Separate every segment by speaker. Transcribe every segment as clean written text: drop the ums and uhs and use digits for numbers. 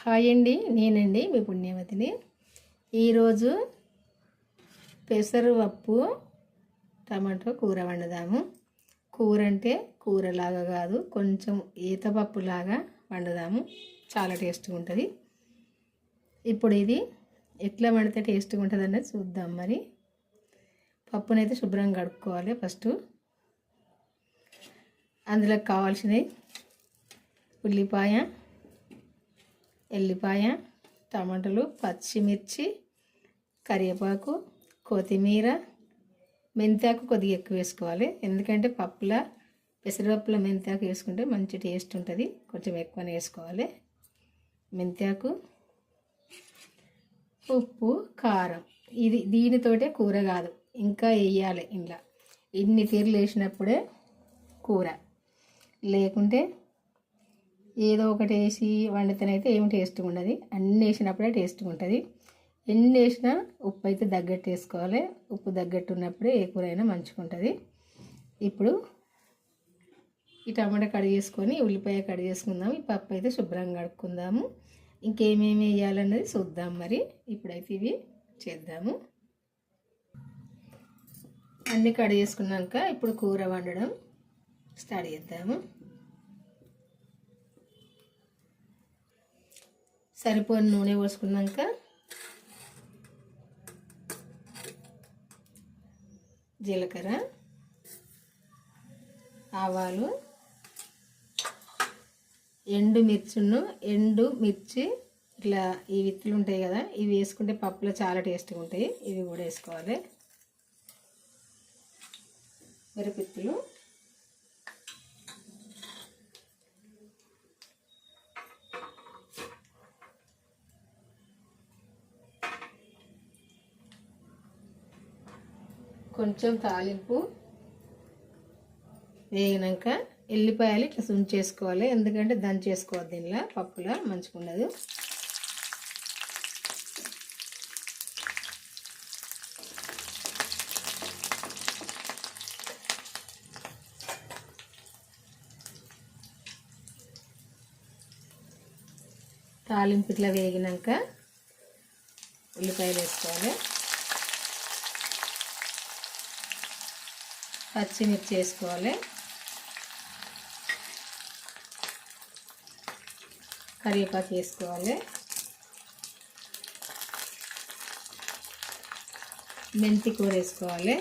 Speaker 1: Hi అండి, నేనండి మీ పుణ్యవతిని. ఈరోజు పెసరపప్పు టమాటో కూర వండుదాము. కూర అంటే కూరలాగా కాదు, కొంచెం ఈతపప్పులాగా వండుదాము. చాలా టేస్ట్గా ఉంటుంది. ఇప్పుడు ఇది ఎట్లా వండితే టేస్ట్గా ఉంటుంది అన్నది చూద్దాం. మరి పప్పునైతే శుభ్రంగా కడుక్కోవాలి. ఫస్ట్ అందులోకి కావాల్సినవి ఉల్లిపాయ, ఎల్లిపాయ, టమాటాలు, పచ్చిమిర్చి, కరివేపాకు, కొత్తిమీర, మెంతాకు కొద్దిగా ఎక్కువ వేసుకోవాలి. ఎందుకంటే పెసరపప్పులో మెంతాకు వేసుకుంటే మంచి టేస్ట్ ఉంటుంది. కొంచెం ఎక్కువనే వేసుకోవాలి. మెంతాకు, ఉప్పు, కారం. దీనితోటే కూర కాదు, ఇంకా వేయాలి. ఇంట్లో ఇన్ని తీర్లు వేసినప్పుడే కూర, లేకుంటే ఏదో ఒకటి వేసి వండితేనైతే ఏమి టేస్ట్గా ఉండదు. అన్నీ వేసినప్పుడే టేస్ట్గా ఉంటుంది. ఎన్ని వేసినా ఉప్పు అయితే తగ్గట్టు వేసుకోవాలి. ఉప్పు తగ్గట్టు ఉన్నప్పుడే ఏ కూర అయినా మంచిగా ఉంటుంది. ఇప్పుడు ఈ టమాటా కడిగేసుకొని ఉల్లిపాయ కడిగేసుకుందాము. ఈ పప్పు అయితే శుభ్రంగా కడుక్కుందాము. ఇంకేమేమి వేయాలన్నది చూద్దాం. మరి ఇప్పుడైతే ఇవి చేద్దాము. అన్నీ కడిగేసుకున్నాక ఇప్పుడు కూర వండడం స్టార్ట్ చేద్దాము. సరిపోని నూనె పోసుకున్నాక జీలకర్ర, ఆవాలు, ఎండుమిర్చి ఇట్లా ఈ విత్తులు ఉంటాయి కదా, ఇవి వేసుకుంటే పప్పులో చాలా టేస్ట్గా ఉంటాయి. ఇవి కూడా వేసుకోవాలి. మిరపిత్తులు, కొంచెం తాలింపు వేగినాక ఎల్లిపాయలు ఇట్లా సుంచేసుకోవాలి. ఎందుకంటే దంచేసుకోవద్దు, దీనిలో పప్పులా మంచిగా ఉండదు. తాలింపు ఇట్లా వేగినాక ఉల్లిపాయలు వేసుకోవాలి. పచ్చిమిర్చి వేసుకోవాలి. కరివేపాకు వేసుకోవాలి. మెంతి కూర వేసుకోవాలి.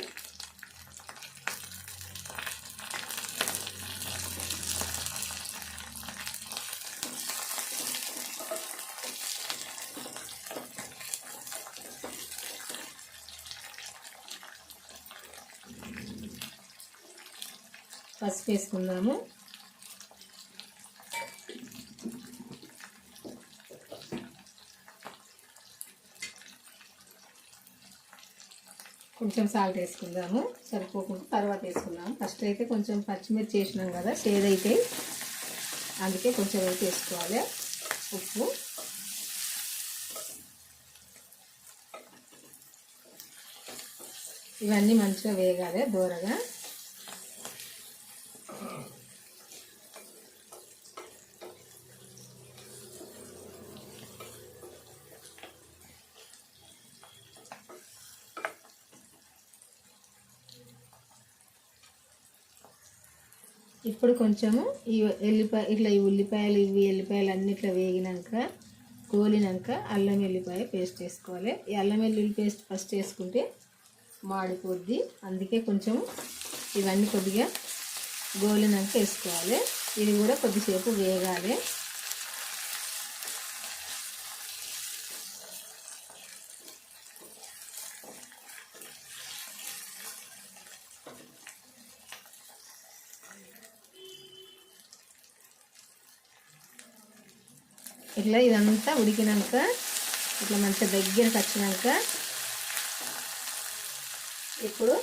Speaker 1: పసుపు వేసుకుందాము. కొంచెం సాల్ట్ వేసుకుందాము. సరిపోకుండా తర్వాత వేసుకుందాము. ఫస్ట్ అయితే కొంచెం పచ్చిమిర్చి వేసినాం కదా, సేదైతే అందుకే కొంచెం అయితే వేసుకోవాలి. ఉప్పు, ఇవన్నీ మంచిగా వేగాలి దూరగా. ఇప్పుడు కొంచెము ఈ ఉల్లిపాయలు అన్ని ఇట్లా వేగినాక గోలినాక అల్లం వెల్లిపాయ పేస్ట్ వేసుకోవాలి. ఈ అల్లం వెల్లుల్లి పేస్ట్ ఫస్ట్ వేసుకుంటే మాడిపోద్ది. అందుకే కొంచెం ఇవన్నీ కొద్దిగా గోలినాక వేసుకోవాలి. ఇది కూడా కొద్దిసేపు వేగాలి. ఇట్లా ఇదంతా ఉడికినాక ఇట్లా మంచిగా దగ్గరకు వచ్చినాక ఇప్పుడు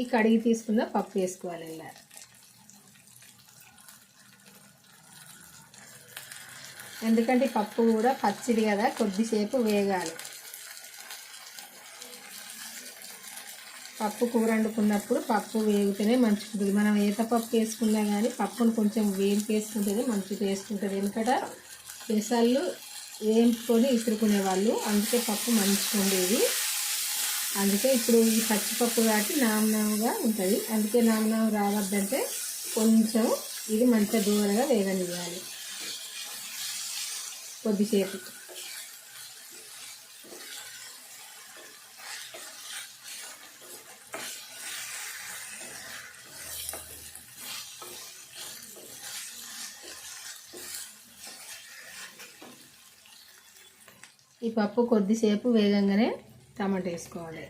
Speaker 1: ఈ కడిగి తీసుకున్న పప్పు వేసుకోవాలి. ఇలా ఎందుకంటే పప్పు కూడా పచ్చిది కదా, కొద్దిసేపు వేగాలి. పప్పు కూర వండుకున్నప్పుడు పప్పు వేగితేనే మంచిగా ఉంటుంది. మనం ఏత పప్పు వేసుకున్నా కానీ పప్పును కొంచెం వేయించి వేసుకుంటేనే మంచి టేస్ట్ ఉంటుంది. ఎందుకంటే పెసళ్ళు వేయించుకొని ఇసురుకునేవాళ్ళు, అందుకే పప్పు మంచిగా ఉండేది. అందుకే ఇప్పుడు ఈ పచ్చిపప్పు కాబట్టి నామనాముగా ఉంటుంది. అందుకే నామనాము రావద్దంటే కొంచెం ఇది మంచిగా దూరగా వేగనివ్వాలి కొద్దిసేపు. ఈ పప్పు కొద్దిసేపు వేగంగానే టమాటా వేసుకోవాలి.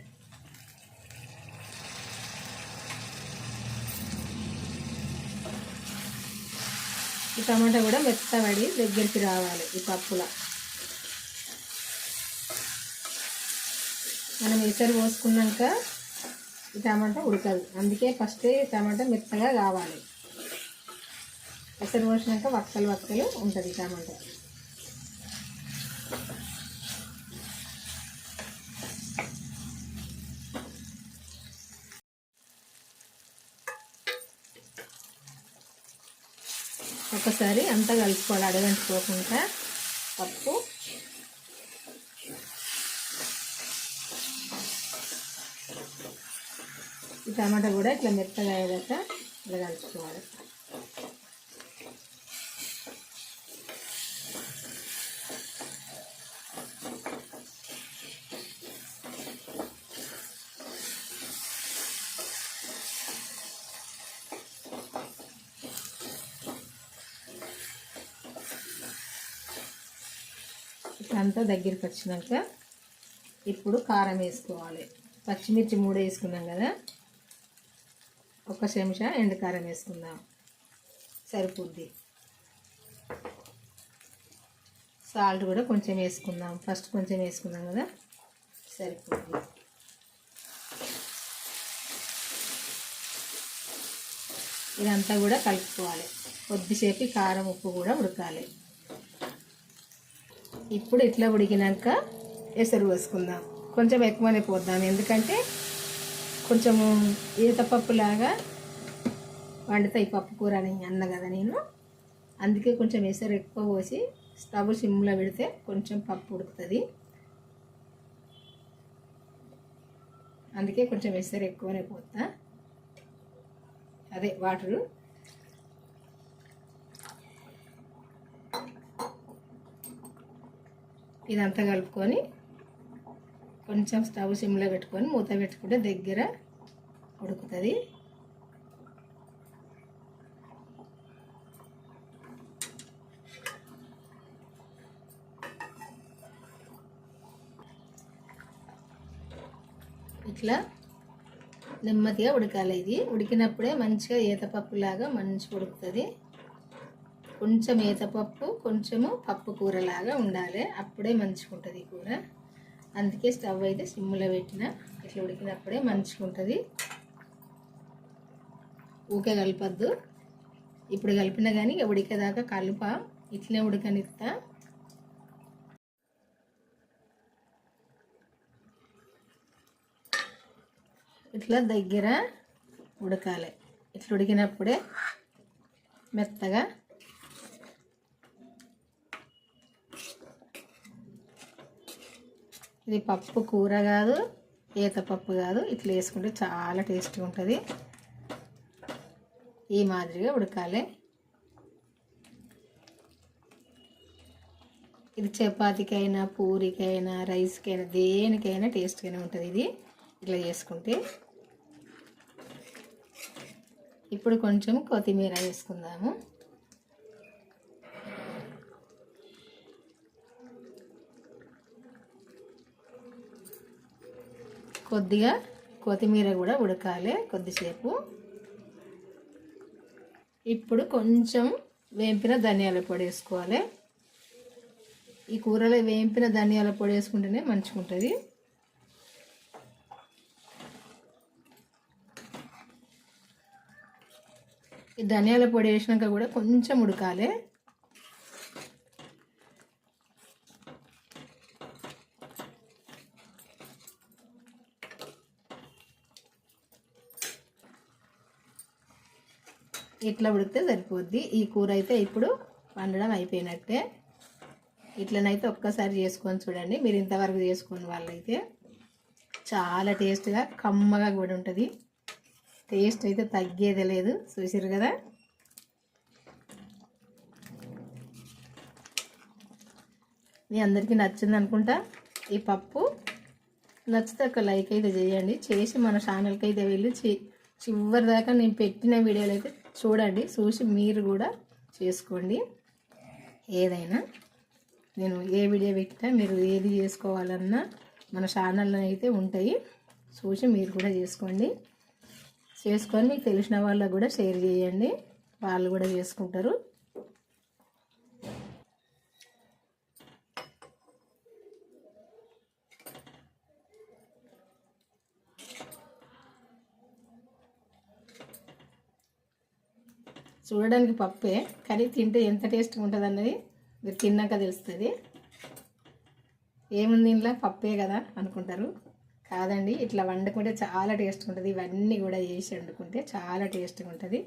Speaker 1: ఈ టమాటా కూడా మెత్తబడి దగ్గరికి రావాలి. ఈ పప్పులో మనం ఎసరు పోసుకున్నాక ఈ టమాటా ఉడకదు, అందుకే ఫస్ట్ టమాటా మెత్తగా కావాలి. ఎసరు పోసినాక వక్కలు వక్కలు ఉంటుంది టమాటా. ఒకసారి అంతా కలుపుకోవాలి అడగంటుకోకుండా పప్పు. ఈ టమాటా కూడా ఇట్లా మెత్తగా అయ్యాక ఇట్లా కలుపుకోవాలి. అంతా దగ్గరికి వచ్చినాక ఇప్పుడు కారం వేసుకోవాలి. పచ్చిమిర్చి 3 వేసుకున్నాం కదా, 1 చెంచా ఎండు కారం వేసుకుందాం, సరిపోద్ది. సాల్ట్ కూడా కొంచెం వేసుకుందాం, ఫస్ట్ కొంచెం వేసుకుందాం కదా, సరిపోద్ది. ఇదంతా కూడా కలుపుకోవాలి. కొద్దిసేపు కారం ఉప్పు కూడా ఉడకాలి. ఇప్పుడు ఇట్లా ఉడికినాక ఎసరు వేసుకుందాం. కొంచెం ఎక్కువనే పోద్దాం, ఎందుకంటే కొంచెము ఈతపప్పులాగా వండుతాయి పప్పు కూర అని అన్న కదా నేను. అందుకే కొంచెం ఎసరు ఎక్కువ పోసి స్టవ్ సిమ్లో పెడితే కొంచెం పప్పు ఉడుకుతుంది. అందుకే కొంచెం ఎసరు ఎక్కువనే పోతా, అదే వాటరు. ఇదంతా కలుపుకొని కొంచెం స్టవ్ సిమ్లో పెట్టుకొని మూత పెట్టుకుంటే దగ్గర ఉడుకుతుంది. ఇట్లా నెమ్మదిగా ఉడకాలి. ఇది ఉడికినప్పుడే మంచిగా ఈతపప్పులాగా మంచిగా ఉడుకుతుంది. కొంచెం ఈతపప్పు కొంచెము పప్పు కూరలాగా ఉండాలి, అప్పుడే మంచిగా ఉంటుంది ఈ కూర. అందుకే స్టవ్ అయితే సిమ్లో పెట్టిన, ఇట్లా ఉడికినప్పుడే మంచిగా ఉంటుంది. ఊకే కలపద్దు. ఇప్పుడు కలిపినా కానీ ఇక ఉడికేదాకా కలుప, ఇట్లనే ఉడకనిస్తా. ఇట్లా దగ్గర ఉడకాలి. ఇట్లా ఉడికినప్పుడే మెత్తగా ఇది పప్పు కూర కాదు, ఈతపప్పు కాదు. ఇట్లా వేసుకుంటే చాలా టేస్ట్గా ఉంటుంది. ఈ మాదిరిగా ఉడకాలి. ఇది చపాతీకైనా పూరికైనా రైస్కైనా దేనికైనా టేస్ట్గానే ఉంటుంది ఇది ఇట్లా చేసుకుంటే. ఇప్పుడు కొంచెం కొత్తిమీర వేసుకుందాము. కొద్దిగా కొత్తిమీర కూడా ఉడకాలి కొద్దిసేపు. ఇప్పుడు కొంచెం వేంపిన ధనియాల పొడి వేసుకోవాలి. ఈ కూరలో వేంపిన ధనియాల పొడి వేసుకుంటేనే మంచిగా ఉంటుంది. ఈ ధనియాల పొడి వేసినాక కూడా కొంచెం ఉడకాలి. ఇట్లా ఉడికితే సరిపోద్ది. ఈ కూర అయితే ఇప్పుడు వండడం అయిపోయినట్టే. ఇట్లనైతే ఒక్కసారి చేసుకొని చూడండి. మీరు ఇంతవరకు చేసుకుని వాళ్ళైతే చాలా టేస్ట్గా కమ్మగా కూడా ఉంటుంది. టేస్ట్ అయితే తగ్గేదే లేదు. చూసారు కదా. మీ అందరికీ నచ్చింది అనుకుంటా ఈ పప్పు. నచ్చితే ఒక లైక్ అయితే చేయండి. చేసి మన ఛానల్కి అయితే వెళ్ళి చివరి దాకా నేను పెట్టిన వీడియోలు అయితే చూడండి. చూసి మీరు కూడా చేసుకోండి. ఏదైనా నేను ఏ వీడియో పెట్టినా మీరు ఏది చేసుకోవాలన్నా మన ఛానల్లో అయితే ఉంటాయి. చూసి మీరు కూడా చేసుకోండి. చేసుకొని మీకు తెలిసిన వాళ్ళకు కూడా షేర్ చేయండి. వాళ్ళు కూడా చేసుకుంటారు. చూడడానికి పప్పే, కానీ తింటే ఎంత టేస్ట్గా ఉంటుంది అన్నది మీరు తిన్నాక తెలుస్తుంది. ఏముంది ఇంట్లో పప్పే కదా అనుకుంటారు. కాదండి, ఇట్లా వండుకుంటే చాలా టేస్ట్గా ఉంటుంది. ఇవన్నీ కూడా చేసి వండుకుంటే చాలా టేస్ట్గా ఉంటుంది.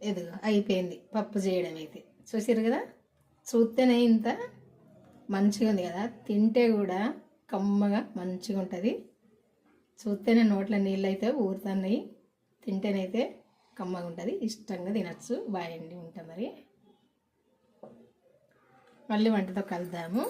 Speaker 1: ఎదుగు అయిపోయింది పప్పు చేయడం అయితే. చూసారు కదా. చూస్తేనే ఇంత మంచిగా ఉంది కదా. తింటే కూడా కమ్మగా మంచిగా ఉంటుంది. చూస్తేనే నోట్లో నీళ్ళు అయితే ఊరుతున్నాయి. తింటేనైతే కమ్మగా ఉంటుంది. ఇష్టంగా తినచ్చు. బాయండి. ఉంటాం మరి. మళ్ళీ వంటతో కలుద్దాము.